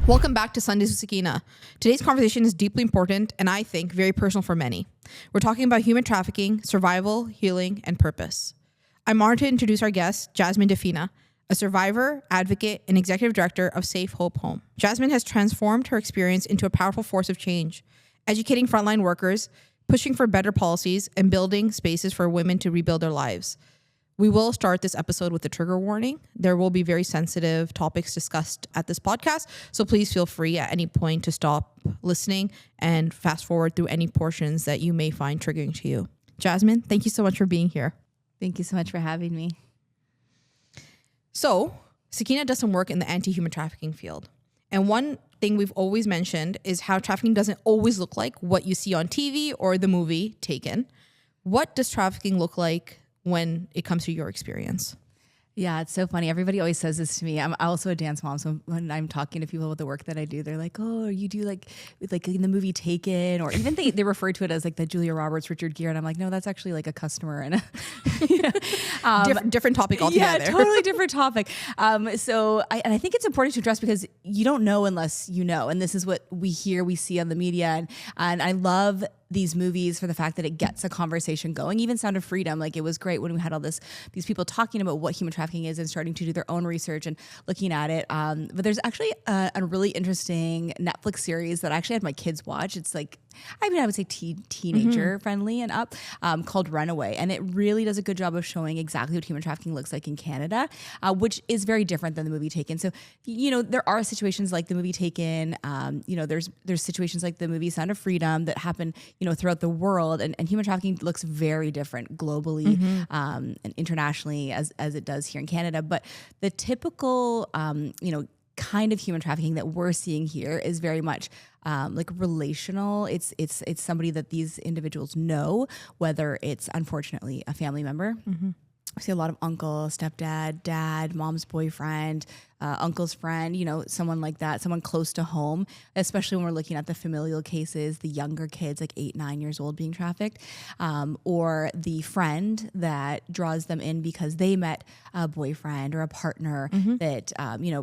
Welcome back to Sundays with Sakeenah. Today's conversation is deeply important and I think very personal for many. We're talking about human trafficking, survival, healing, and purpose. I'm honored to introduce our guest, Jasmin De Fina, a survivor, advocate, and executive director of Safe Hope Home. Jasmin has transformed her experience into a powerful force of change, educating frontline workers, pushing for better policies, and building spaces for women to rebuild their lives. We will start this episode with a trigger warning. There will be very sensitive topics discussed at this podcast, so please feel free at any point to stop listening and fast forward through any portions that you may find triggering to you. Jasmin, thank you so much for being here. Thank you so much for having me. So, Sakeenah does some work in the anti-human trafficking field. And one thing we've always mentioned is how trafficking doesn't always look like what you see on TV or the movie Taken. What does trafficking look like when it comes to your experience? Yeah, it's so funny. Everybody always says this to me. I'm also a dance mom, so when I'm talking to people about the work that I do, they're like, "Oh, you do like in the movie Taken," or even they refer to it as like the Julia Roberts, Richard Gere, and I'm like, no, that's actually like a customer and different topic altogether. Yeah, totally different topic. So I think it's important to address because you don't know unless you know, and this is what we see on the media, and I love these movies for the fact that it gets a conversation going. Even Sound of Freedom, like it was great when we had all these people talking about what human trafficking is and starting to do their own research and looking at it. But there's actually a really interesting Netflix series that I actually had my kids watch. It's like, I would say teenager friendly and up, called Runaway. And it really does a good job of showing exactly what human trafficking looks like in Canada, which is very different than the movie Taken. So, there are situations like the movie Taken, there's situations like the movie Sound of Freedom that happen, throughout the world. And human trafficking looks very different globally and internationally as it does here in Canada. But the typical, kind of human trafficking that we're seeing here is very much like relational. It's somebody that these individuals know, whether it's unfortunately a family member. I see a lot of uncle, stepdad, dad, mom's boyfriend, uncle's friend, someone like that, someone close to home, especially when we're looking at the familial cases, the younger kids, like 8, 9 years old being trafficked, or the friend that draws them in because they met a boyfriend or a partner that,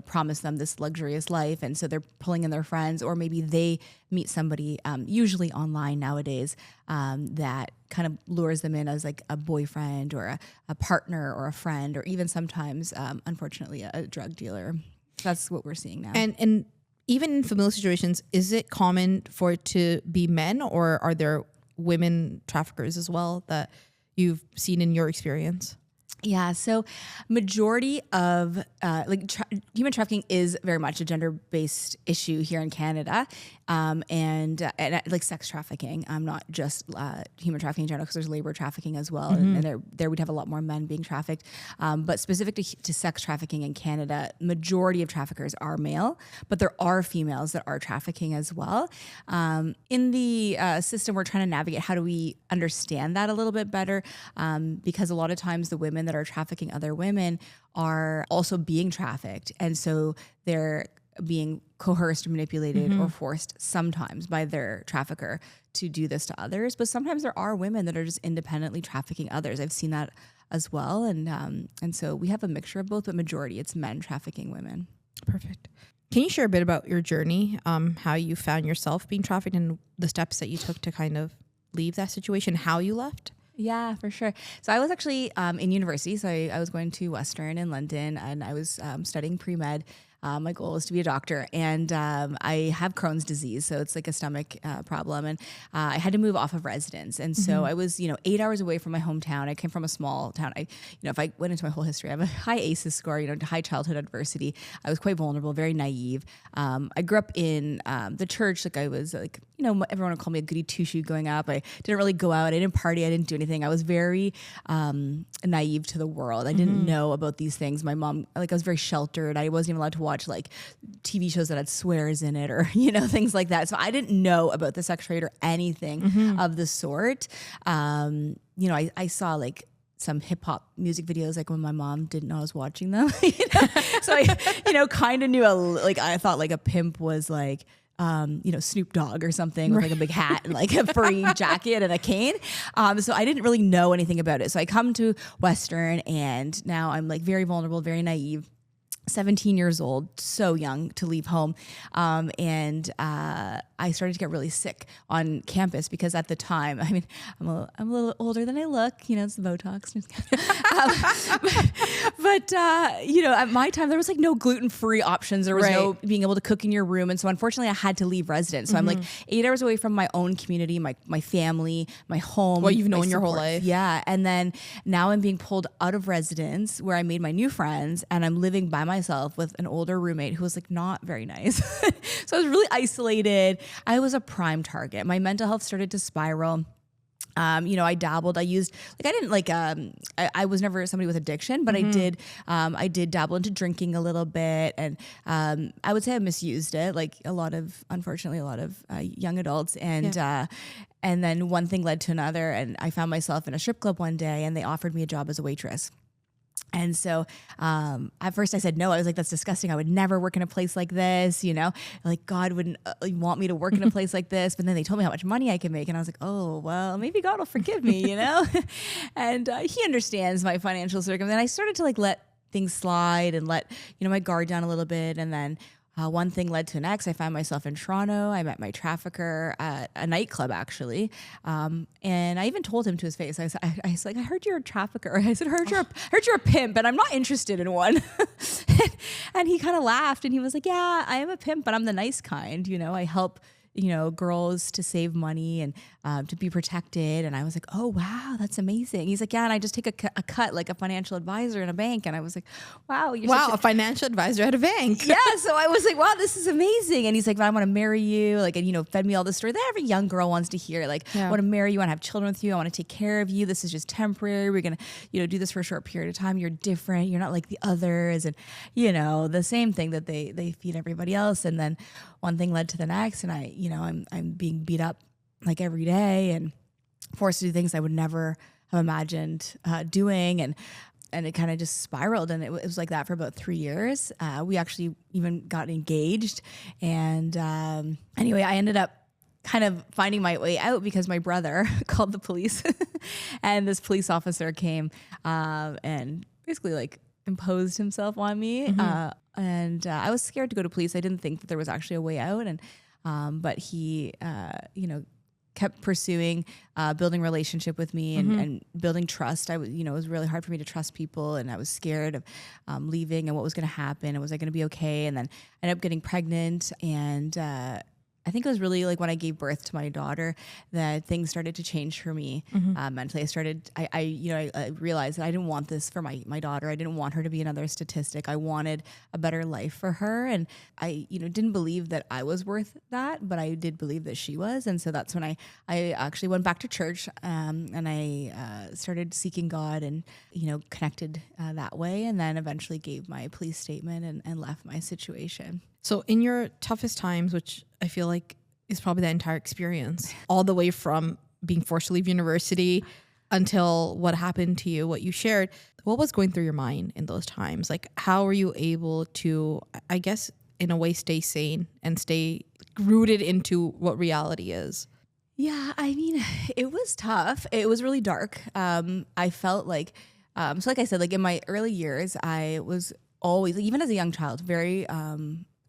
promised them this luxurious life. And so they're pulling in their friends, or maybe they meet somebody, usually online nowadays, that kind of lures them in as like a boyfriend or a partner or a friend, or even sometimes, unfortunately, a drug dealer. That's what we're seeing now. And even in familial situations, is it common for it to be men, or are there women traffickers as well that you've seen in your experience? Yeah, so majority of human trafficking is very much a gender-based issue here in Canada, and like sex trafficking. Not just human trafficking in general, because there's labor trafficking as well, and there we'd have a lot more men being trafficked. But specific to sex trafficking in Canada, majority of traffickers are male, but there are females that are trafficking as well. In the system, we're trying to navigate how do we understand that a little bit better, because a lot of times the women that are trafficking other women are also being trafficked. And so they're being coerced or manipulated or forced sometimes by their trafficker to do this to others. But sometimes there are women that are just independently trafficking others. I've seen that as well. And so we have a mixture of both, but majority it's men trafficking women. Perfect. Can you share a bit about your journey, how you found yourself being trafficked and the steps that you took to kind of leave that situation, how you left? Yeah, for sure. So I was actually in university. So I was going to Western in London, and I was studying pre-med. My goal was to be a doctor, and I have Crohn's disease, so it's like a stomach problem, and I had to move off of residence, and so I was 8 hours away from my hometown. I came from a small town. If I went into my whole history, I have a high ACEs score, high childhood adversity. I was quite vulnerable, very naive. I grew up in the church. Like I was like, everyone would call me a goody two-shoe growing up. I didn't really go out. I didn't party. I didn't do anything. I was very naive to the world. I didn't know about these things. My mom, I was very sheltered. I wasn't even allowed to watch like TV shows that had swears in it, or things like that. So I didn't know about the sex trade or anything of the sort. I saw like some hip hop music videos, like when my mom didn't know I was watching them. So I kind of knew I thought like a pimp was like Snoop Dogg or something with like a big hat and like a furry jacket and a cane. So I didn't really know anything about it. So I come to Western, and now I'm like very vulnerable, very naive. 17 years old, so young to leave home. And I started to get really sick on campus because at the time, I mean, I'm a little older than I look, you know, it's the Botox. But you know, at my time, there was like no gluten-free options. There was no being able to cook in your room. And so unfortunately, I had to leave residence. So I'm like 8 hours away from my own community, my family, my home. What you've known your whole life. Yeah. And then now I'm being pulled out of residence where I made my new friends, and I'm living by myself with an older roommate who was like not very nice. So I was really isolated. I was a prime target. My mental health started to spiral. You know, I dabbled. I used like I didn't like. I was never somebody with addiction, but I did dabble into drinking a little bit, and I would say I misused it. Like unfortunately, a lot of young adults, and then one thing led to another, and I found myself in a strip club one day, and they offered me a job as a waitress. And so at first I said no. I was like, that's disgusting. I would never work in a place like this. You know, like God wouldn't want me to work in a place like this. But then they told me how much money I could make. And I was like, oh, well, maybe God will forgive me, you know. And he understands my financial circumstance. And I started to like let things slide and let, you know, my guard down a little bit. And then one thing led to the next. I found myself in Toronto. I met my trafficker at a nightclub, actually. And I even told him to his face. I was like, I heard you're a trafficker. I said, heard you're a pimp, and I'm not interested in one. And he kind of laughed, and he was like, yeah, I am a pimp, but I'm the nice kind. You know, I help, you know, girls to save money and to be protected. And I was like, oh, wow, that's amazing. He's like, yeah, and I just take a cut like a financial advisor in a bank. And I was like, wow, a financial advisor at a bank. Yeah. So I was like, wow, this is amazing. And he's like, I want to marry you. Like, and, you know, fed me all this story that every young girl wants to hear. Like, I want to marry you. I want to have children with you. I want to take care of you. This is just temporary. We're going to, you know, do this for a short period of time. You're different. You're not like the others. And, you know, the same thing that they feed everybody else. And then one thing led to the next. And I'm being beat up like every day and forced to do things I would never have imagined doing. And it kind of just spiraled. And it was like that for about 3 years. We actually even got engaged. And anyway, I ended up kind of finding my way out because my brother called the police and this police officer came and basically like imposed himself on me. And I was scared to go to police. I didn't think that there was actually a way out. And but he, you know, kept pursuing, building relationship with me and building trust. It was really hard for me to trust people, and I was scared of leaving and what was going to happen, and was I going to be okay? And then I ended up getting pregnant, and I think it was really like when I gave birth to my daughter that things started to change for me mentally. I realized that I didn't want this for my daughter. I didn't want her to be another statistic. I wanted a better life for her. And I, didn't believe that I was worth that, but I did believe that she was. And so that's when I actually went back to church and I started seeking God and, connected that way. And then eventually gave my police statement and left my situation. So in your toughest times, which I feel like is probably the entire experience, all the way from being forced to leave university until what happened to you, what you shared, what was going through your mind in those times? Like, how were you able to, I guess, in a way, stay sane and stay rooted into what reality is? Yeah, I mean, it was tough. It was really dark. I felt like, so like I said, like in my early years, I was always, even as a young child, very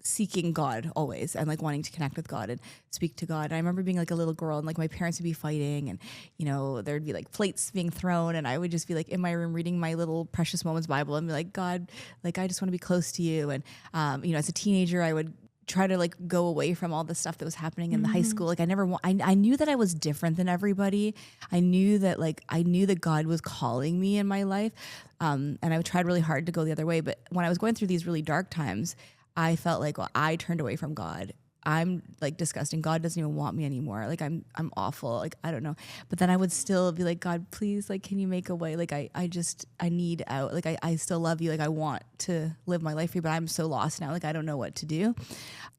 seeking God always and like wanting to connect with God and speak to God. And I remember being like a little girl and like my parents would be fighting and, there'd be like plates being thrown and I would just be like in my room reading my little Precious Moments Bible and be like, God, like I just want to be close to you. And, as a teenager, I would try to like go away from all the stuff that was happening in the high school. Like I knew that I was different than everybody. I knew that God was calling me in my life. And I tried really hard to go the other way. But when I was going through these really dark times, I felt like, well, I turned away from God. I'm like disgusting. God doesn't even want me anymore. Like I'm awful. Like, I don't know. But then I would still be like, God, please, like, can you make a way? Like, I need out. Like, I still love you. Like, I want to live my life for you, but I'm so lost now. Like, I don't know what to do.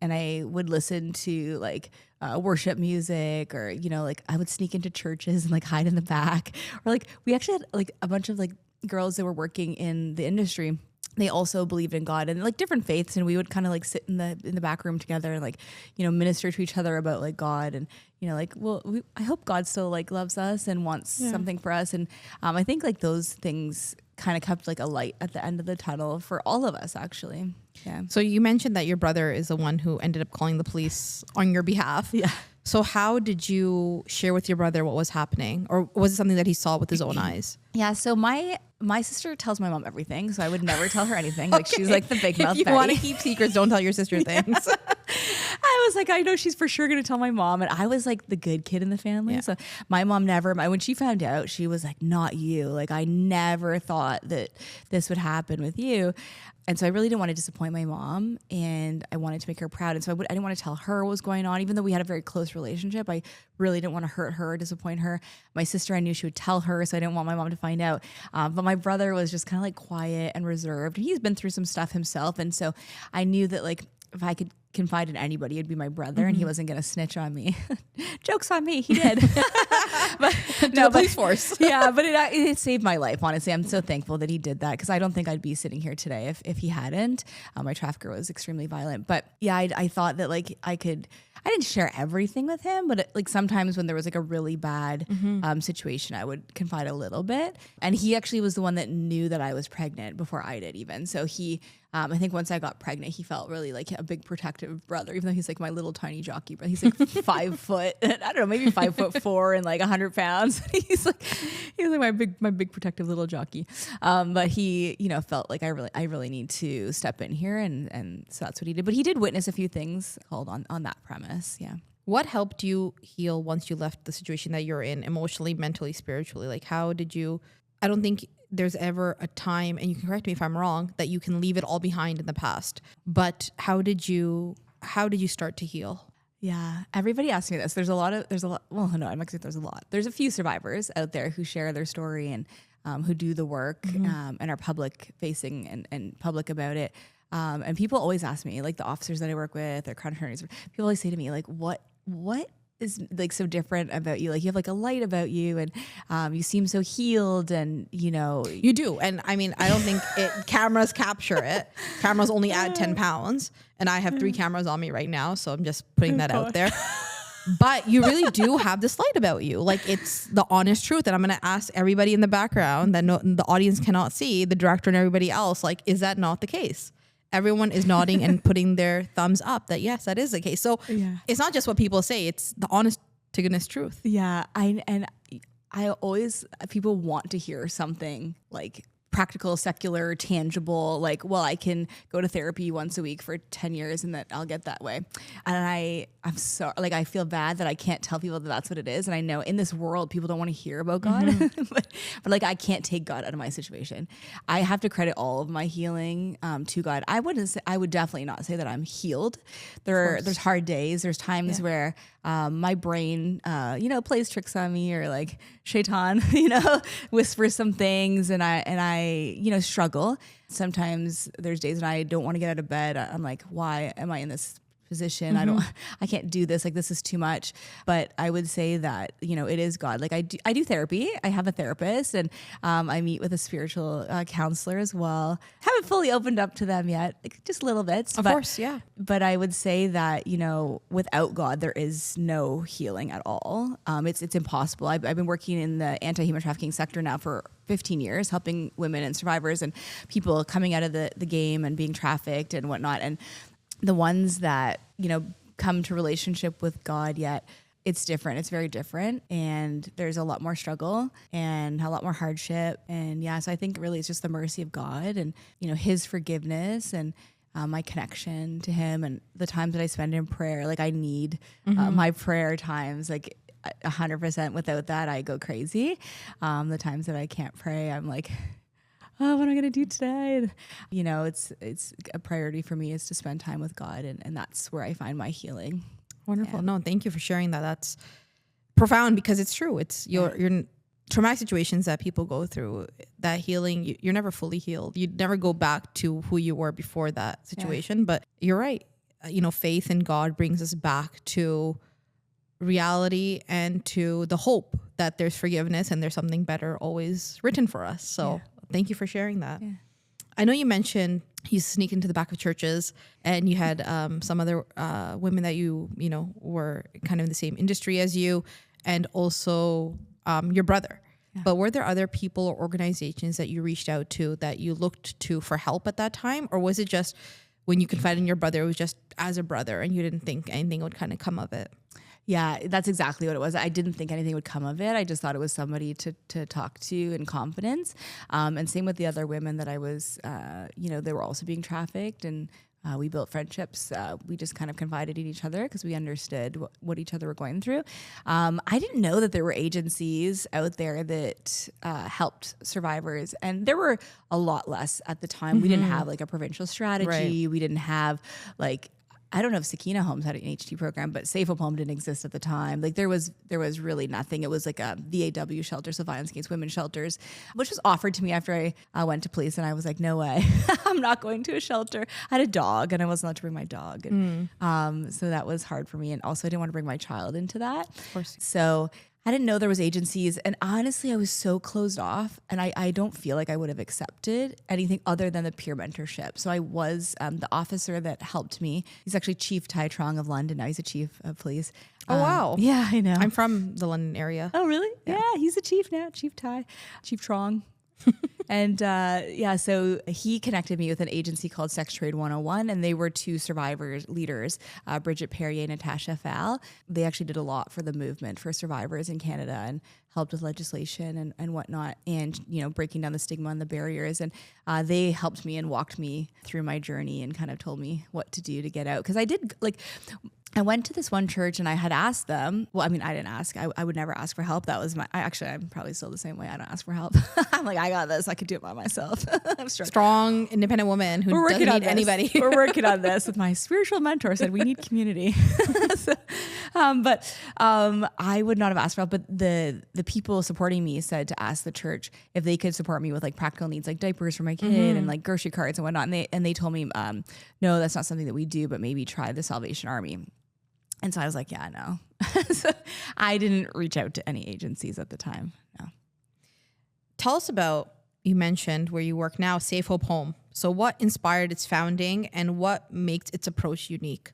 And I would listen to like worship music or, like I would sneak into churches and like hide in the back. Or like, we actually had like a bunch of like girls that were working in the industry. They also believed in God and like different faiths. And we would kind of like sit in the back room together and like, minister to each other about like God and, like, well, I hope God still like loves us and wants something for us. And I think like those things kind of kept like a light at the end of the tunnel for all of us, actually. Yeah. So you mentioned that your brother is the one who ended up calling the police on your behalf. Yeah. So how did you share with your brother what was happening? Or was it something that he saw with his own eyes? Yeah. So my sister tells my mom everything, so I would never tell her anything. Like she's like the big mouth. If you want to keep secrets, don't tell your sister things. I was like, I know she's for sure going to tell my mom. And I was like the good kid in the family. Yeah. So my mom when she found out, she was like, not you. Like, I never thought that this would happen with you. And so I really didn't want to disappoint my mom, and I wanted to make her proud. And so I didn't want to tell her what was going on, even though we had a very close relationship. I really didn't want to hurt her or disappoint her. My sister, I knew she would tell her, so I didn't want my mom to find out. But my brother was just kind of like quiet and reserved. And he's been through some stuff himself. And so I knew that like if I could confide in anybody, it'd be my brother, and he wasn't going to snitch on me. Joke's on me. He did. But No, police force. Yeah, but it saved my life, honestly. I'm so thankful that he did that, because I don't think I'd be sitting here today if he hadn't. My trafficker was extremely violent. But yeah, I thought that like I didn't share everything with him, but like sometimes when there was like a really bad situation, I would confide a little bit. And he actually was the one that knew that I was pregnant before I did even. So he, I think once I got pregnant, he felt really like a big protective brother, even though he's like my little tiny jockey, but he's like 5 foot, I don't know, maybe 5'4" and like 100 pounds. he's like my big protective little jockey. But he, felt like I really need to step in here. And so that's what he did. But he did witness a few things called on that premise. Yeah. What helped you heal once you left the situation that you're in, emotionally, mentally, spiritually? Like, how did you, I don't think there's ever a time, and you can correct me if I'm wrong, that you can leave it all behind in the past. But how did you start to heal? Yeah. Everybody asks me this. There's a lot. Well, no, I'm not gonna say there's a lot. There's a few survivors out there who share their story and who do the work and are public facing and public about it. And people always ask me, like the officers that I work with or crime attorneys, people always say to me, like, what is like so different about you? Like you have like a light about you, and you seem so healed, and You do. And I mean, I don't think cameras capture it. Cameras only add 10 pounds. And I have 3 cameras on me right now. So I'm just putting that out there. But you really do have this light about you. Like it's the honest truth. And I'm going to ask everybody in the background that the audience cannot see, the director and everybody else, like, is that not the case? Everyone is nodding and putting their thumbs up that yes, that is the case. So It's not just what people say, it's the honest to goodness truth. Yeah. I always, people want to hear something like practical, secular, tangible, like, well, I can go to therapy once a week for 10 years and that I'll get that way. And I'm sorry, like, I feel bad that I can't tell people that that's what it is. And I know in this world, people don't want to hear about God, but like, I can't take God out of my situation. I have to credit all of my healing to God. I would definitely not say that I'm healed. There's hard days. There's times where my brain, plays tricks on me, or like shaitan, whispers some things, and I struggle. Sometimes there's days when I don't want to get out of bed. I'm like, why am I in this position? I can't do this. Like, this is too much. But I would say that, it is God. Like I do therapy. I have a therapist, and I meet with a spiritual counselor as well. Haven't fully opened up to them yet, like just little bits. Of course, yeah. But I would say that, without God, there is no healing at all. It's impossible. I've been working in the anti-human trafficking sector now for 15 years, helping women and survivors and people coming out of the game and being trafficked and whatnot. And the ones that, come to relationship with God, yet it's different. It's very different. And there's a lot more struggle and a lot more hardship. And so I think really it's just the mercy of God and, his forgiveness and my connection to him and the times that I spend in prayer. Like I need my prayer times, like 100%. Without that, I go crazy. The times that I can't pray, I'm like, oh, what am I going to do today? And, it's a priority for me is to spend time with God. And that's where I find my healing. Wonderful. No, thank you for sharing that. That's profound because it's true. It's your traumatic situations that people go through, that healing, you're never fully healed. You never go back to who you were before that situation. But you're right. Faith in God brings us back to reality and to the hope that there's forgiveness and there's something better always written for us. So thank you for sharing that. Yeah. I know you mentioned you sneak into the back of churches and you had some other women that you were kind of in the same industry as you, and also your brother. But were there other people or organizations that you reached out to that you looked to for help at that time? Or was it just when you confided in your brother, it was just as a brother and you didn't think anything would kind of come of it? Yeah, that's exactly what it was. I didn't think anything would come of it. I just thought it was somebody to talk to in confidence. And same with the other women that I was, they were also being trafficked, and we built friendships. We just kind of confided in each other because we understood what each other were going through. I didn't know that there were agencies out there that helped survivors, and there were a lot less at the time. We didn't have like a provincial strategy. We didn't have like, I don't know if Sakeenah Homes had an HT program, but Safe Hope Home didn't exist at the time. Like there was really nothing. It was like a VAW shelter, so violence against women shelters, which was offered to me after I went to police, and I was like, no way, I'm not going to a shelter. I had a dog, and I wasn't allowed to bring my dog, and so that was hard for me. And also, I didn't want to bring my child into that. Of course. So I didn't know there was agencies, and honestly, I was so closed off, and I don't feel like I would have accepted anything other than the peer mentorship. So I was the officer that helped me. He's actually Chief Tai Trong of London now. He's a chief of police. Oh, wow. Yeah, I know. I'm from the London area. Oh, really? Yeah, he's a chief now, Chief Tai, Chief Trong. And so he connected me with an agency called Sex Trade 101, and they were two survivors leaders, Bridget Perrier and Natasha Fall. They actually did a lot for the movement for survivors in Canada and helped with legislation and whatnot, and breaking down the stigma and the barriers. And they helped me and walked me through my journey and kind of told me what to do to get out. Because I went to this one church and I had asked them, well, I mean, I didn't ask. I would never ask for help. That was I'm probably still the same way. I don't ask for help. I'm like, I got this. I could do it by myself. I'm strong, independent woman who doesn't need anybody. We're working on this with my spiritual mentor said we need community. But I would not have asked for help. But the people supporting me said to ask the church if they could support me with like practical needs, like diapers for my kid and like grocery cards and whatnot. And they told me, no, that's not something that we do, but maybe try the Salvation Army. And so I was like, yeah, no. So I didn't reach out to any agencies at the time. No. Tell us about, you mentioned where you work now, Safe Hope Home. So what inspired its founding and what makes its approach unique?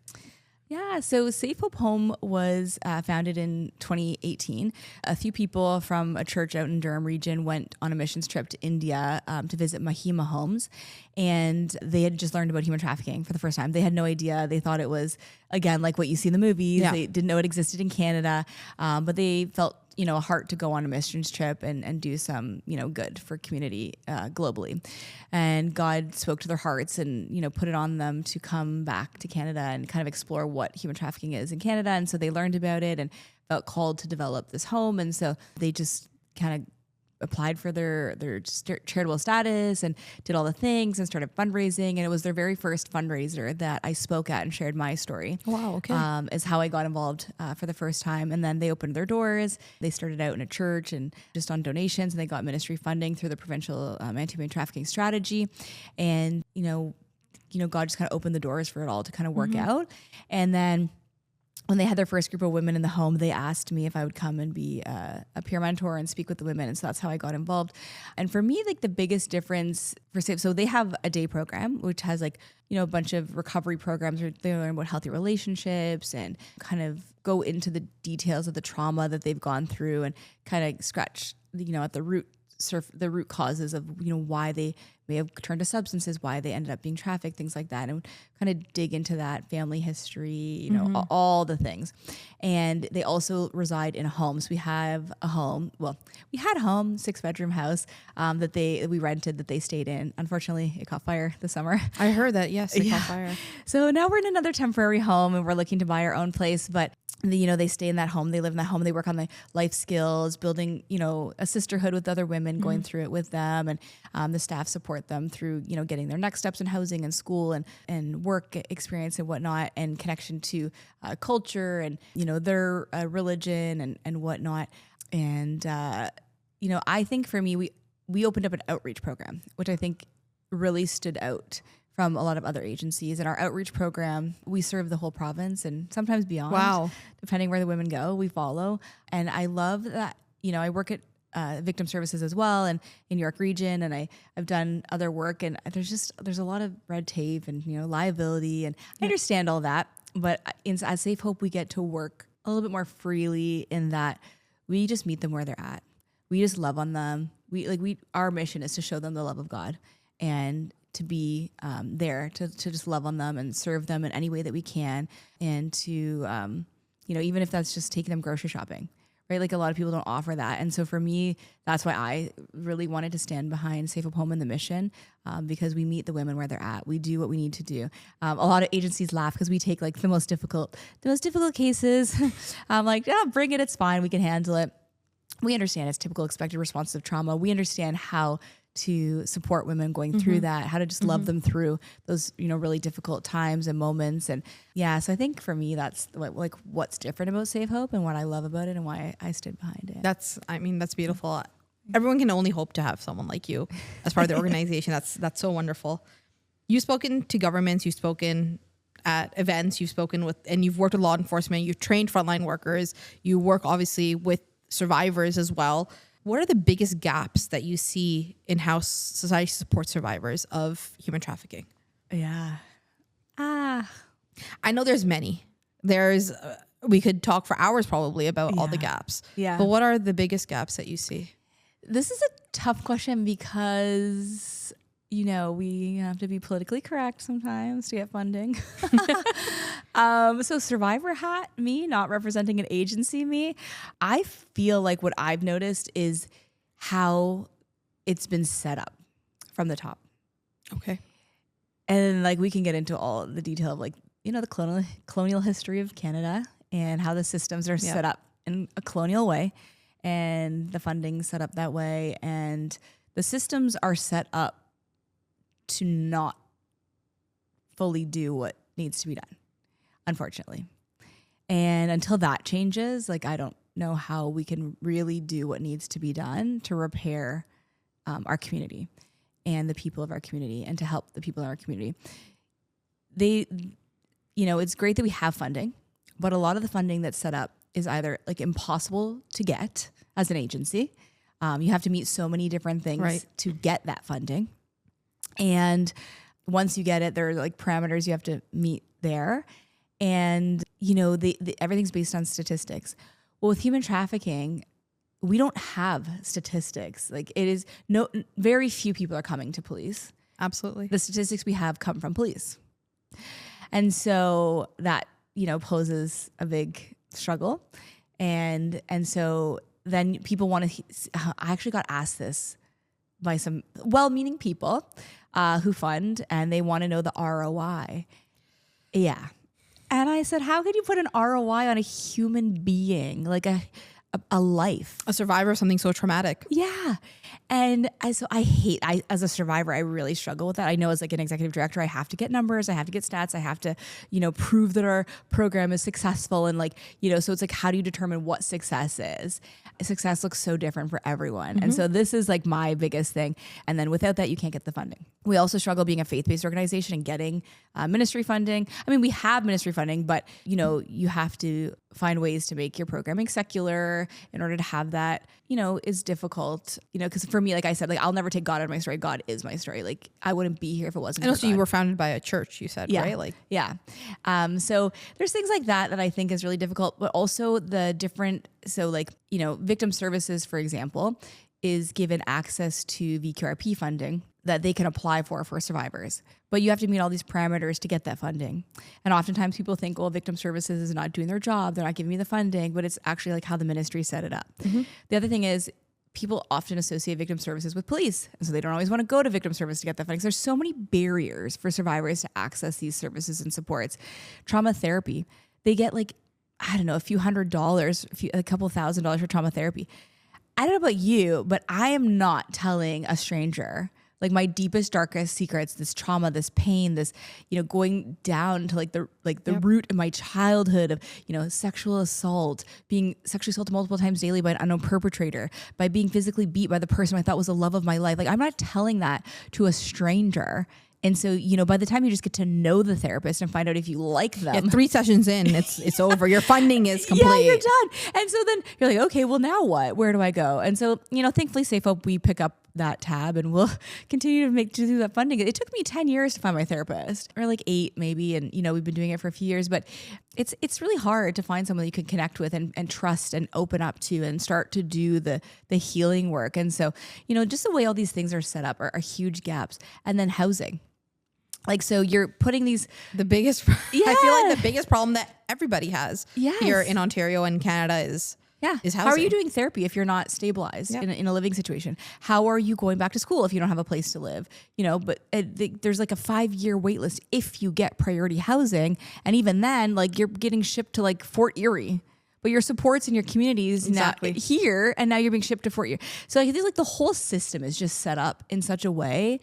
Yeah, so Safe Hope Home was founded in 2018. A few people from a church out in Durham region went on a missions trip to India to visit Mahima homes, and they had just learned about human trafficking for the first time. They had no idea. They thought it was, again, like what you see in the movies. Yeah. They didn't know it existed in Canada, but they felt a heart to go on a missions trip and do some, good for community globally. And God spoke to their hearts and, put it on them to come back to Canada and kind of explore what human trafficking is in Canada. And so they learned about it and felt called to develop this home. And so they just kind of applied for their charitable status and did all the things and started fundraising. And it was their very first fundraiser that I spoke at and shared my story. Wow, okay. Is how I got involved for the first time. And then they opened their doors. They started out in a church and just on donations, and they got ministry funding through the provincial anti-human trafficking strategy. And, God just kind of opened the doors for it all to kind of work out. And then when they had their first group of women in the home, they asked me if I would come and be a peer mentor and speak with the women. And so that's how I got involved. And for me, like the biggest difference for Safe, so they have a day program, which has like, a bunch of recovery programs where they learn about healthy relationships and kind of go into the details of the trauma that they've gone through and kind of scratch, at the root causes of, why they may have turned to substances, why they ended up being trafficked, things like that. And kind of dig into that family history, all the things. And they also reside in a home. So we have a home. Well, we had a home, 6-bedroom house that we rented that they stayed in. Unfortunately, it caught fire this summer. I heard that. Yes, it caught fire. So now we're in another temporary home and we're looking to buy our own place. But they stay in that home, they live in that home, they work on the life skills, building, a sisterhood with other women, going through it with them. And the staff support them through, getting their next steps in housing and school and work experience and whatnot, and connection to culture and, their religion and whatnot. And, I think for me, we opened up an outreach program, which I think really stood out from a lot of other agencies. In our outreach program, we serve the whole province and sometimes beyond. Wow. Depending where the women go, we follow. And I love that, I work at victim services as well and in York region, and I've done other work, and there's a lot of red tape and, liability, and I understand all that. But as Safe Hope, we get to work a little bit more freely in that we just meet them where they're at. we just love on them. Our mission is to show them the love of God and to be there to just love on them and serve them in any way that we can, and to even if that's just taking them grocery shopping, right? Like a lot of people don't offer that, and so for me, that's why I really wanted to stand behind Safe Up Home and the mission, because we meet the women where they're at. We do what we need to do. A lot of agencies laugh because we take like the most difficult cases. I'm like, yeah, bring it. It's fine. We can handle it. We understand it's typical expected responses of trauma. We understand how to support women going through that, how to just love them through those, really difficult times and moments. And yeah, so I think for me, that's what's different about Safe Hope and what I love about it and why I stood behind it. That's beautiful. Everyone can only hope to have someone like you as part of the organization. That's so wonderful. You've spoken to governments, you've spoken at events, you've spoken with, and you've worked with law enforcement, you've trained frontline workers, you work obviously with survivors as well. What are the biggest gaps that you see in how society supports survivors of human trafficking? Yeah. I know there's many. We could talk for hours probably about all the gaps. Yeah. But what are the biggest gaps that you see? This is a tough question because, we have to be politically correct sometimes to get funding. So survivor hat, me, not representing an agency, me, I feel like what I've noticed is how it's been set up from the top. Okay. And we can get into all the detail of the colonial history of Canada and how the systems are set up in a colonial way and the funding set up that way. And the systems are set up to not fully do what needs to be done, unfortunately. And until that changes, I don't know how we can really do what needs to be done to repair our community and the people of our community and to help the people in our community. It's great that we have funding, but a lot of the funding that's set up is either impossible to get as an agency. You have to meet so many different things to get that funding. And once you get it, there are parameters you have to meet there. And, everything's based on statistics. Well, with human trafficking, we don't have statistics. Very few people are coming to police. Absolutely. The statistics we have come from police. And so that, poses a big struggle. And so then people want to, I actually got asked this by some well-meaning people who fund, and they want to know the ROI. Yeah. And I said, how could you put an ROI on a human being, a life? A survivor of something so traumatic. Yeah. And as a survivor, I really struggle with that. I know as an executive director, I have to get numbers, I have to get stats, I have to, prove that our program is successful. And so it's how do you determine what success is? Success looks so different for everyone. And so this is my biggest thing. And then without that, you can't get the funding. We also struggle being a faith-based organization and getting ministry funding. I mean, we have ministry funding, but you have to find ways to make your programming secular in order to have that, is difficult, because for me, like I said, I'll never take God out of my story. God is my story. I wouldn't be here if it wasn't. And also God. You were founded by a church, you said, right? Yeah. So there's things like that I think is really difficult, but also the different, victim services, for example, is given access to VQRP funding that they can apply for survivors. But you have to meet all these parameters to get that funding. And oftentimes people think, well, victim services is not doing their job. They're not giving me the funding, but it's actually how the ministry set it up. The other thing is people often associate victim services with police. And so they don't always want to go to victim service to get that funding. So there's so many barriers for survivors to access these services and supports. Trauma therapy, they get a few $100s, a couple $1,000s for trauma therapy. I don't know about you, but I am not telling a stranger my deepest, darkest secrets, this trauma, this pain, this, going down to the root of my childhood of, sexual assault, being sexually assaulted multiple times daily by an unknown perpetrator, by being physically beat by the person I thought was the love of my life. I'm not telling that to a stranger. And so, by the time you just get to know the therapist and find out if you like them. 3 sessions in, it's over. Your funding is complete. Yeah, you're done. And so then you're okay, well, now what? Where do I go? And so, thankfully, Safe Hope, we pick up that tab, and we'll continue to do that funding. It took me 10 years to find my therapist, or like 8 maybe. And, we've been doing it for a few years, but it's really hard to find someone that you can connect with and trust and open up to and start to do the healing work. And so, just the way all these things are set up are huge gaps. And then housing. Like, so you're putting these... I feel like the biggest problem that everybody has here in Ontario and Canada is housing. How are you doing therapy if you're not stabilized in a living situation? How are you going back to school if you don't have a place to live? But there's like a 5-year wait list if you get priority housing. And even then, like, you're getting shipped to like Fort Erie. But your supports in your communities now here, and now you're being shipped to Fort Erie. So I think like the whole system is just set up in such a way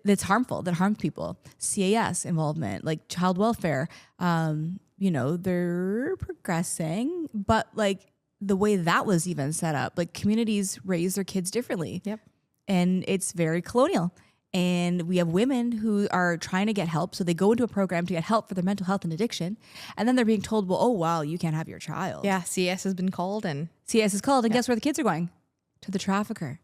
that's harmful, that harms people. CAS involvement, like child welfare, they're progressing, but like the way that was even set up, like communities raise their kids differently. Yep. And it's very colonial. And we have women who are trying to get help. So they go into a program to get help for their mental health and addiction. And then they're being told, well, oh, wow, you can't have your child. Yeah, CS has been called. And guess where the kids are going? To the trafficker.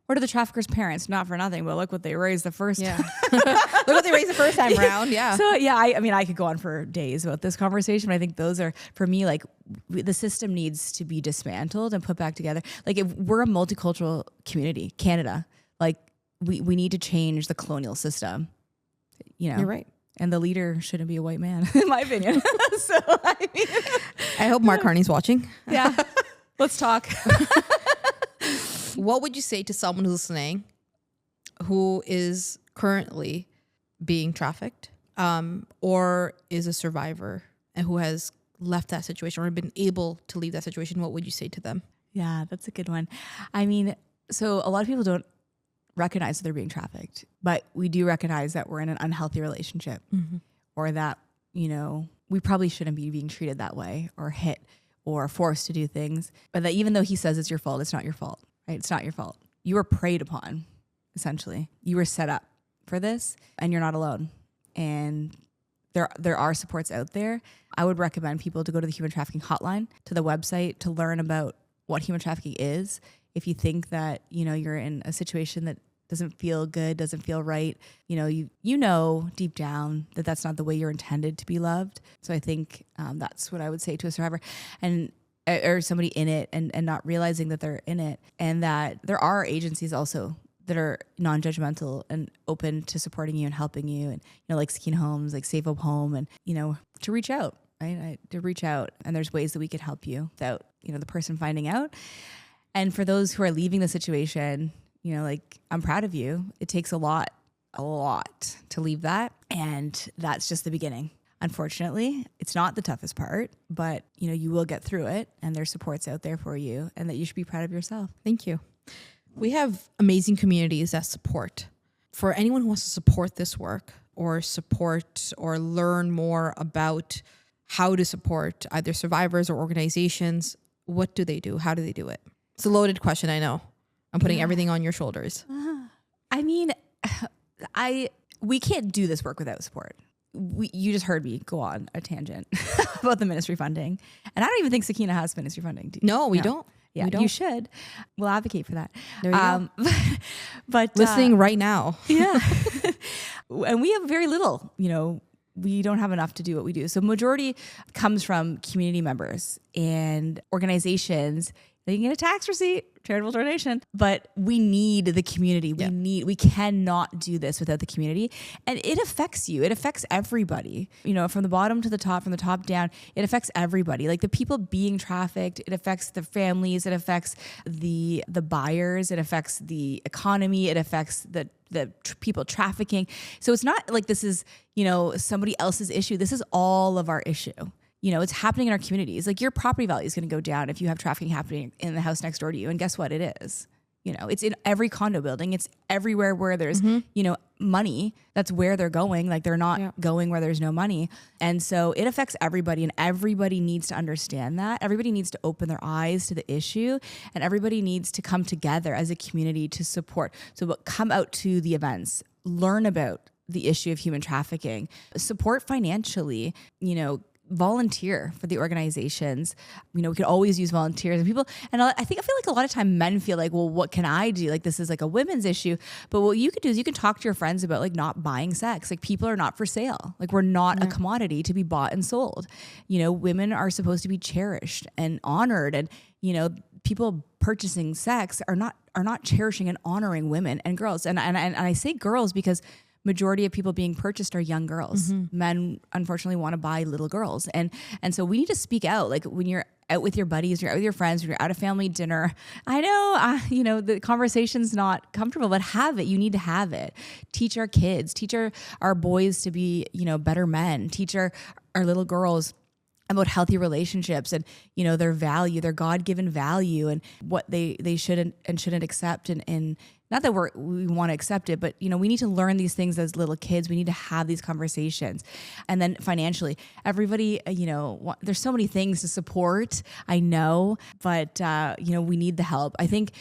Or to the trafficker's parents, not for nothing, but look what they raised the first time. Look what they raised the first time around. Yeah. So yeah, I could go on for days about this conversation, but I think those are, for me, like the system needs to be dismantled and put back together. Like if we're a multicultural community, Canada, like we need to change the colonial system. You're right. And the leader shouldn't be a white man, in my opinion. So I hope Mark Carney's watching. Yeah. Let's talk. What would you say to someone who's listening who is currently being trafficked or is a survivor and who has left that situation or been able to leave that situation? What would you say to them? Yeah, that's a good one. I mean, so a lot of people don't recognize that they're being trafficked, but we do recognize that we're in an unhealthy relationship or that, we probably shouldn't be being treated that way or hit or forced to do things. But that even though he says it's your fault, it's not your fault. Right? It's not your fault. You were preyed upon, essentially. You were set up for this, and you're not alone. And there are supports out there. I would recommend people to go to the human trafficking hotline, to the website, to learn about what human trafficking is. If you think that you're in a situation that doesn't feel good, doesn't feel right, you know deep down that that's not the way you're intended to be loved. So I think that's what I would say to a survivor. Or somebody in it and not realizing that they're in it, and that there are agencies also that are non-judgmental and open to supporting you and helping you, and like Sakeenah Homes, like Save Up Home, and to reach out, right? To reach out, and there's ways that we could help you without the person finding out. And for those who are leaving the situation, like I'm proud of you. It takes a lot to leave that, and that's just the beginning. Unfortunately, it's not the toughest part, but you will get through it, and there's supports out there for you, and that you should be proud of yourself. Thank you. We have amazing communities that support. For anyone who wants to support this work or learn more about how to support either survivors or organizations, what do they do? How do they do it? It's a loaded question, I know. I'm putting everything on your shoulders. I mean, we can't do this work without support. You just heard me go on a tangent about the ministry funding. And I don't even think Sakeenah has ministry funding. No, we don't. Yeah, you should. We'll advocate for that. There you go. But listening right now. Yeah. And we have very little, we don't have enough to do what we do. So majority comes from community members and organizations. They can get a tax receipt, charitable donation, but we need the community. We cannot do this without the community. And it affects you. It affects everybody, from the bottom to the top, from the top down, it affects everybody. Like the people being trafficked, it affects the families, it affects the buyers, it affects the economy, it affects the people trafficking. So it's not like this is, somebody else's issue. This is all of our issue. It's happening in our communities. Like your property value is going to go down if you have trafficking happening in the house next door to you. And guess what? It is. It's in every condo building. It's everywhere where there's, money. That's where they're going. Like they're not going where there's no money. And so it affects everybody, and everybody needs to understand that. Everybody needs to open their eyes to the issue, and everybody needs to come together as a community to support. So come out to the events, learn about the issue of human trafficking, support financially, volunteer for the organizations. We could always use volunteers and people. And I feel like a lot of time men feel like, well, what can I do? Like, this is like a women's issue. But what you could do is you can talk to your friends about like not buying sex. Like, people are not for sale. Like, we're not a commodity to be bought and sold. Women are supposed to be cherished and honored. And, people purchasing sex are not cherishing and honoring women and girls. And I say girls because majority of people being purchased are young girls. Men unfortunately want to buy little girls. And so we need to speak out. Like, when you're out with your buddies, you're out with your friends, when you're at a family dinner, I know, the conversation's not comfortable, but have it. You need to have it. Teach our kids, teach our boys to be, better men, teach our little girls about healthy relationships and, their value, their God-given value, and what they should and shouldn't accept. And not that we want to accept it, but, we need to learn these things as little kids. We need to have these conversations. And then financially, everybody, there's so many things to support, I know, but, we need the help. I think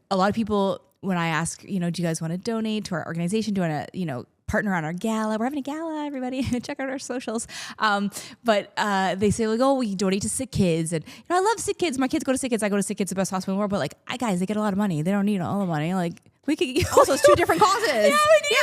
a lot of people, when I ask, do you guys want to donate to our organization? Do you want to, partner on our gala? We're having a gala, everybody. Check out our socials. But they say like, oh, we donate to sick kids. And I love sick kids. My kids go to sick kids. I go to sick kids, the best hospital in the world. But like, guys, they get a lot of money. They don't need all the money. Like, we could also, it's two different causes. Yeah, we need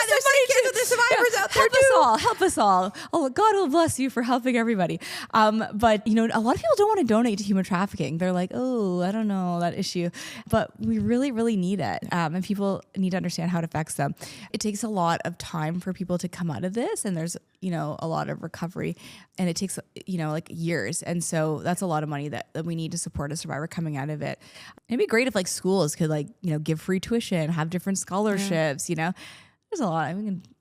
there's sick kids and there's survivors out there too. Help us all. Oh, God will bless you for helping everybody. But a lot of people don't want to donate to human trafficking. They're like, oh, I don't know that issue, but we really, really need it. And people need to understand how it affects them. It takes a lot of time for people to come out of this, and there's a lot of recovery, and it takes like years. And so that's a lot of money that we need to support a survivor coming out of it. It'd be great if like schools could give free tuition, have different scholarships. There's a lot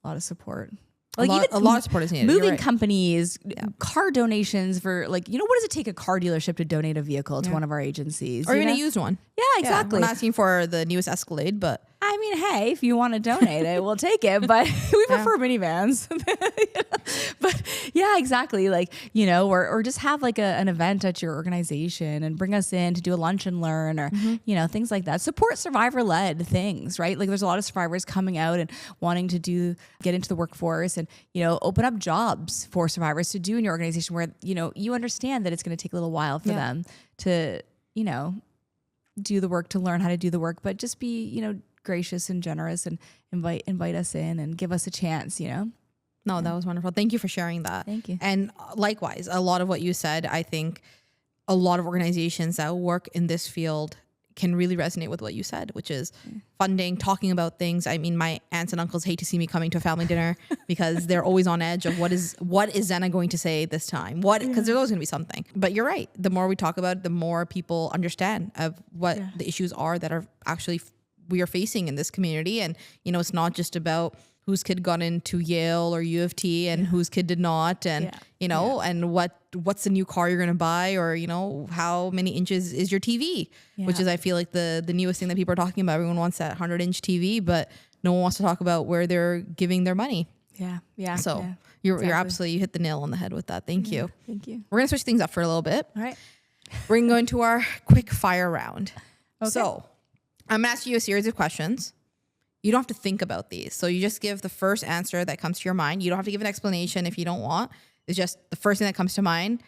of support. Like, a lot of support is needed. Moving companies, car donations for what does it take a car dealership to donate a vehicle to one of our agencies? Or even a used one. Yeah, exactly. We're not asking for the newest Escalade, but I mean, hey, if you want to donate it, we'll take it, but we prefer minivans. But yeah, exactly. Or just have an event at your organization and bring us in to do a lunch and learn, or, things like that. Support survivor-led things, right? Like, there's a lot of survivors coming out and wanting to get into the workforce and, open up jobs for survivors to do in your organization where, you understand that it's going to take a little while for them to, do the work, to learn how to do the work, but just be, gracious and generous and invite us in and give us a chance, No, that was wonderful. Thank you for sharing that. Thank you. And likewise, a lot of what you said, I think a lot of organizations that work in this field can really resonate with what you said, which is funding, talking about things. I mean, my aunts and uncles hate to see me coming to a family dinner because they're always on edge of what is Zena going to say this time? Because there's always going to be something. But you're right. The more we talk about it, the more people understand of what the issues are that are actually we are facing in this community. And, it's not just about whose kid got into Yale or U of T and whose kid did not. And, and what's the new car you're going to buy, or, how many inches is your TV, which is, I feel like the newest thing that people are talking about. Everyone wants that 100-inch TV, but no one wants to talk about where they're giving their money. Yeah. Yeah. So you're absolutely, you hit the nail on the head with that. Thank you. Thank you. We're going to switch things up for a little bit. All right. We're going to go into our quick fire round. Okay. So I'm going to ask you a series of questions. You don't have to think about these. So you just give the first answer that comes to your mind. You don't have to give an explanation if you don't want. It's just the first thing that comes to mind.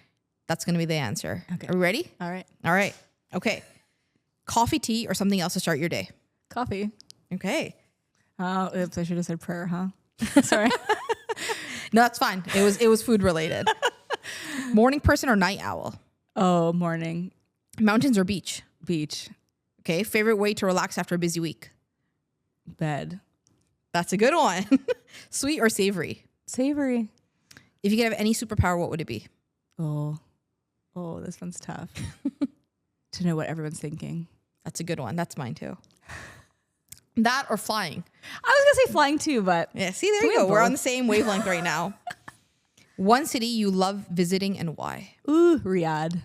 That's going to be the answer. Okay. Are we ready? All right. All right. Okay. Coffee, tea, or something else to start your day? Coffee. Okay. Oh, oops. I should have said prayer, huh? Sorry. No, that's fine. It was food related. Morning person or night owl? Oh, morning. Mountains or beach? Beach. Okay. Favorite way to relax after a busy week? Bed. That's a good one. Sweet or savory? Savory. If you could have any superpower, what would it be? Oh, this one's tough. To know what everyone's thinking. That's a good one. That's mine too. That or flying? I was going to say flying too, but... Yeah, see, there you go. We're on the same wavelength right now. One city you love visiting and why? Ooh, Riyadh.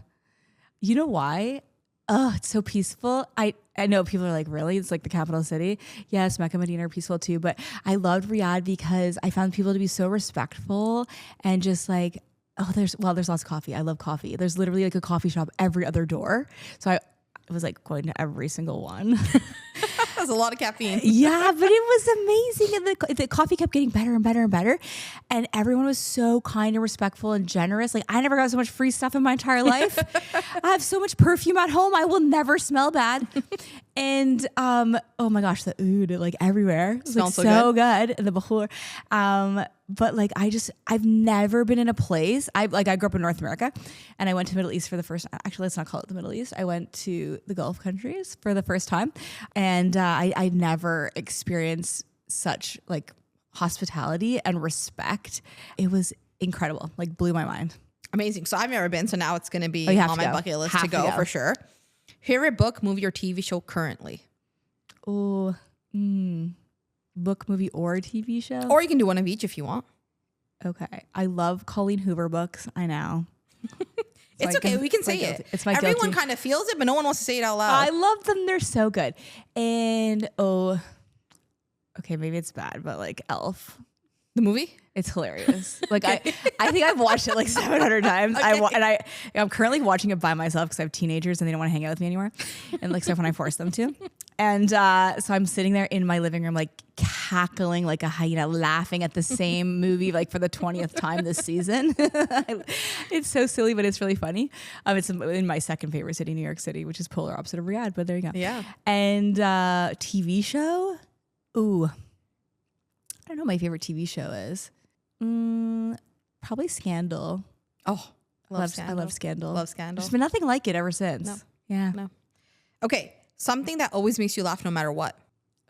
You know why? Oh, it's so peaceful. I know people are like, really? It's like the capital city. Yes, Mecca, Medina are peaceful too. But I loved Riyadh because I found people to be so respectful and just like, there's lots of coffee. I love coffee. There's literally like a coffee shop every other door. So I was like going to every single one. That's a lot of caffeine. Yeah, but it was amazing. And the coffee kept getting better and better and better. And everyone was so kind and respectful and generous. Like, I never got so much free stuff in my entire life. I have so much perfume at home. I will never smell bad. And oh my gosh, the oud like everywhere. It was like, so good. And the bahur. But like, I've never been in a place. I grew up in North America, and I went to Middle East for the first. Actually, let's not call it the Middle East. I went to the Gulf countries for the first time, and I never experienced such like hospitality and respect. It was incredible. Like, blew my mind. Amazing. So I've never been, so now it's going to be on my bucket list to go for sure. Favorite book, movie, or TV show currently? Oh, book, movie, or TV show? Or you can do one of each if you want. Okay. I love Colleen Hoover books. I know. It's okay. We can say it. It's my Everyone kind of feels it, but no one wants to say it out loud. I love them. They're so good. And okay, maybe it's bad, but like Elf. The movie? It's hilarious. Like I think I've watched it like 700 times. Okay. I'm currently watching it by myself because I have teenagers and they don't want to hang out with me anymore. And like stuff when I force them to. And so I'm sitting there in my living room, like cackling like a hyena, laughing at the same movie like for the 20th time this season. It's so silly, but it's really funny. It's in my second favorite city, New York City, which is polar opposite of Riyadh, but there you go. Yeah. And TV show? Ooh. I don't know what my favorite TV show is. Probably Scandal. Oh, I love Scandal. Love Scandal. There's been nothing like it ever since. No. Yeah. No. Okay. Something that always makes you laugh no matter what.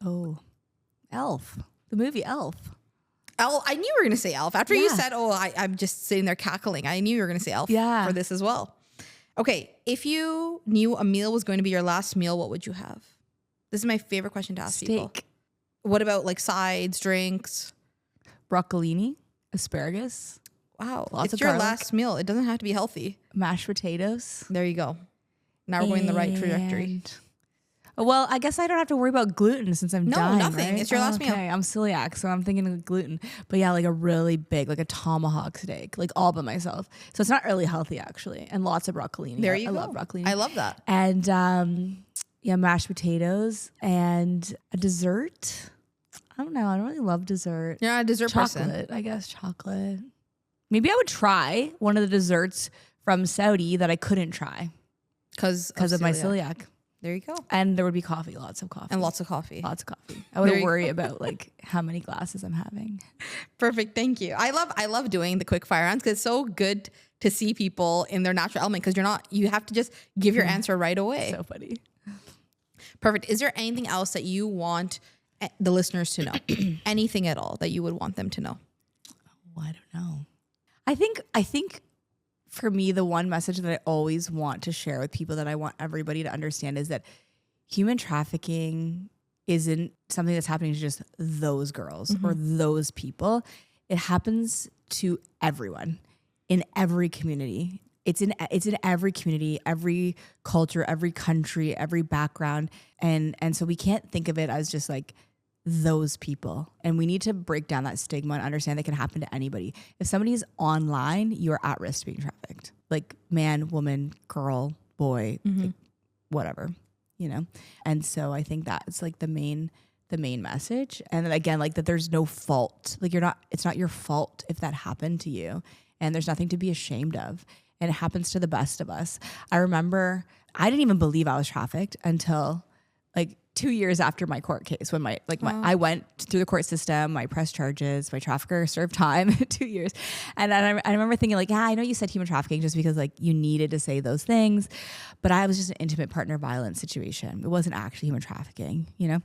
Oh, Elf. The movie Elf. I knew you were going to say Elf. After you said, I'm just sitting there cackling, I knew you were going to say Elf for this as well. Okay. If you knew a meal was going to be your last meal, what would you have? This is my favorite question to ask people. Steak. What about like sides, drinks? Broccolini, asparagus. Wow. Lots it's of your garlic. last meal. It doesn't have to be healthy. Mashed potatoes. There you go. Now we're going the right trajectory. Well, I guess I don't have to worry about gluten since I'm dying. No, nothing. Right? It's your last meal. Okay, I'm celiac, so I'm thinking of gluten. But yeah, like a really big, like a tomahawk steak, like all by myself. So it's not really healthy actually, and lots of broccolini. There you go. I love broccolini. I love that. And mashed potatoes and a dessert. I don't know. I don't really love dessert. You're not a dessert person. Chocolate, I guess. Chocolate. Maybe I would try one of the desserts from Saudi that I couldn't try because of my celiac. There you go. And there would be coffee, lots of coffee. And lots of coffee. Lots of coffee. I wouldn't worry about like how many glasses I'm having. Perfect. Thank you. I love doing the quick fire rounds because it's so good to see people in their natural element because you have to just give your answer right away. So funny. Perfect. Is there anything else that you want the listeners to know? Anything at all that you would want them to know? Oh, I don't know. I think for me, the one message that I always want to share with people that I want everybody to understand is that human trafficking isn't something that's happening to just those girls or those people. It happens to everyone in every community. It's in every community, every culture, every country, every background. And so we can't think of it as just like those people. And we need to break down that stigma and understand that can happen to anybody. If somebody's online, you're at risk of being trafficked. Like man, woman, girl, boy, like whatever, you know? And so I think that's like the main message. And then again, like that there's no fault. Like it's not your fault if that happened to you. And there's nothing to be ashamed of. And it happens to the best of us. I remember I didn't even believe I was trafficked until like 2 years after my court case when I went through the court system, I pressed charges, my trafficker served time 2 years. And I remember thinking like, I know you said human trafficking just because like you needed to say those things, but I was just an intimate partner violence situation. It wasn't actually human trafficking, you know?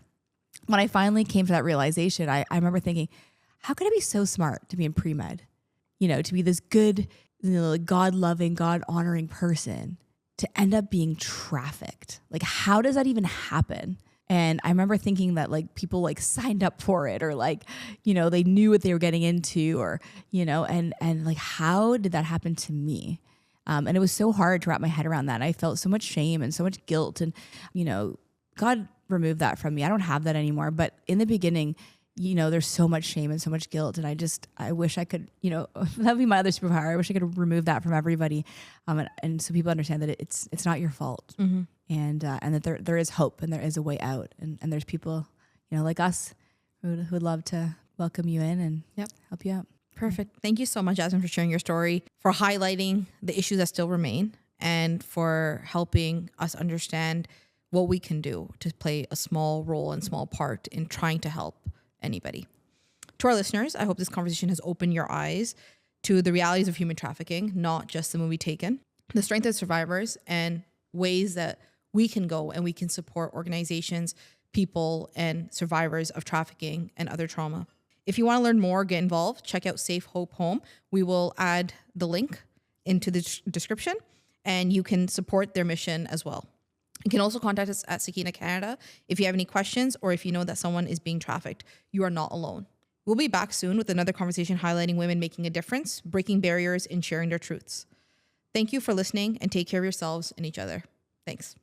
When I finally came to that realization, I remember thinking, how could I be so smart to be in pre-med? You know, to be this good, God-loving, God-honoring person to end up being trafficked. Like, how does that even happen? And I remember thinking that like people like signed up for it or like, you know, they knew what they were getting into or, you know, and like, how did that happen to me? And it was so hard to wrap my head around that. I felt so much shame and so much guilt and, you know, God removed that from me. I don't have that anymore. But in the beginning, there's so much shame and so much guilt. And I wish I could, that would be my other superpower. I wish I could remove that from everybody. And so people understand that it's not your fault. And that there is hope and there is a way out. And there's people, like us who would love to welcome you in and help you out. Perfect. Thank you so much, Jasmin, for sharing your story, for highlighting the issues that still remain, and for helping us understand what we can do to play a small role and small part in trying to help anybody. To our listeners, I hope this conversation has opened your eyes to the realities of human trafficking, not just the movie Taken, the strength of survivors, and ways that we can go and we can support organizations, people, and survivors of trafficking and other trauma. If you want to learn more, get involved, check out Safe Hope Home. We will add the link into the description, and you can support their mission as well. You can also contact us at Sakeenah Canada if you have any questions or if you know that someone is being trafficked. You are not alone. We'll be back soon with another conversation highlighting women making a difference, breaking barriers, and sharing their truths. Thank you for listening, and take care of yourselves and each other. Thanks.